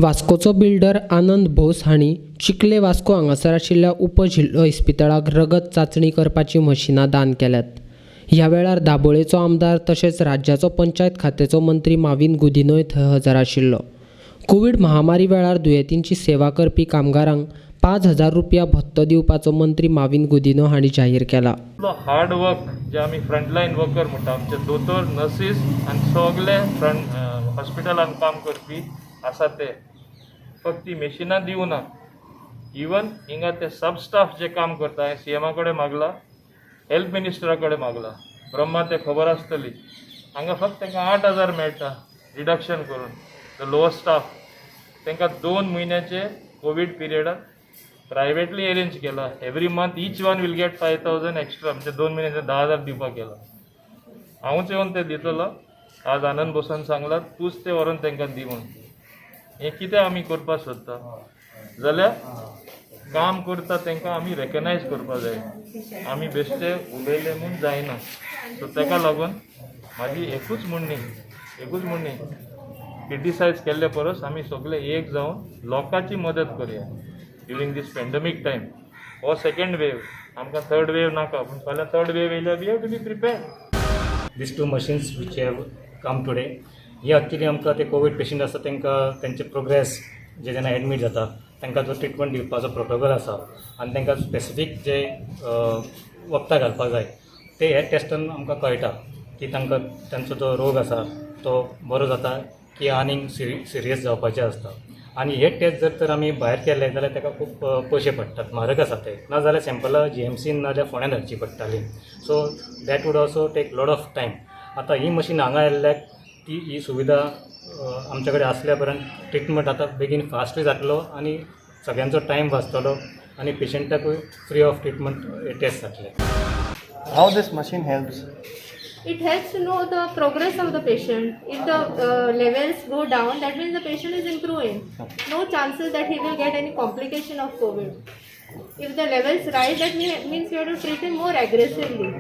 वास्कोचो builder आनंद भोस हांणी चिखले वास्को हांगासर आशिल्ल्या उपजिल्लो इस्पितळाक रगत चांचणी करपाची मशिनां दान केल्यात. ह्या वेळार दाबोळेचो आमदार तशेंच राज्याचो पंचायत खात्याचो मंत्री माविन गुदिन्होय थंय हजर आशिल्लो. कोविड महामारी वेळार दुयेंतींची सेवा करपी कामगारांक 5,000 रुपया भत्तो दिवपाचो मंत्री माविन गुदिन्हो हांणी जाहीर केला. हार्ड वर्क जे आमी फ्रंटलायन वर्कर म्हणटा आमचे दोतोर नर्सीस आनी सगळे फ्रंट हॉस्पिटलान काम करपी आसा ते फक्त ती मेशिनां दिवना. इवन हिंगा ते सब स्टाफ जे काम करता हे CM कडेन मागला, हेल्थ मिनिस्टरा कडेन मागला. ब्रह्मा ते खबर आसतली. हांगा फक्त तांकां 8,000 मेळटा रिडक्शन करून. द लोअर स्टाफ तांकां 2 म्हयन्याचे कोविड पिरियडाक प्रायवेटली अरेंज केला. Every month each one will get 5,000 extra, म्हणजे 2 म्हयन्याचे 10,000 दिवपाक केला. हांवूच येवन ते दितलो. आज आनंद बोसान सांगला तूंच ते व्हरून तांकां दी म्हणून. हें कितें आमी करपाक सोदता जाल्यार काम करता तांकां आमी रेकग्नायज करपाक जाय. आमी बेश्टे उलयले म्हूण जायना. सो ताका लागून म्हाजी एकूच म्हणणी क्रिटिसायज केल्ले परस आमी सगळे एक जावन लोकांची मदत करुया ड्युरींग दीस पेंडेमीक टायम. हो सेकंड वेव, आमकां थर्ड वेव नाका, पूण फाल्यां थर्ड वेव येयल्यार we have to be prepared. These 2 machines which have come today, हे एक्चुअली आमकां ते कोविड पेशंट आसा तांकां तेंचे प्रोग्रेस जे जेन्ना एडमीट जाता तांकां जो ट्रिटमेंट दिवपाचो प्रोटोकॉल आसा आनी तांकां स्पेसिफीक जे वखदां घालपाक जाय ते हे टेस्टान आमकां कळटा की तांकां तांचो जो रोग आसा तो बरो जाता की आनीक सिरियस जावपाचें आसता. आनी हे टेस्ट जर तर आमी भायर केले जाल्यार ताका खूब पयशे पडटात, म्हारग आसा ते. नाजाल्यार सॅम्पलां GMCन नाजाल्यार फोंड्यान हाडची पडटाली. So that would also take lot of time. आतां ही मशीन हांगा आयिल्ल्याक ही सुविधा आमचे कडेन आसल्या पर्यंत ट्रिटमेंट आतां बेगीन फास्टूय जातलो आनी सगळ्यांचो टायम वाचतलो आनी पेशंटाकूय फ्री ऑफ ट्रिटमेंट टेस्ट जातले. How this machine helps? It helps to know the progress of the patient. If the levels go down, that means the patient is improving. No chances that he will get any complication of COVID. If the levels rise, that means you have to treat him more aggressively.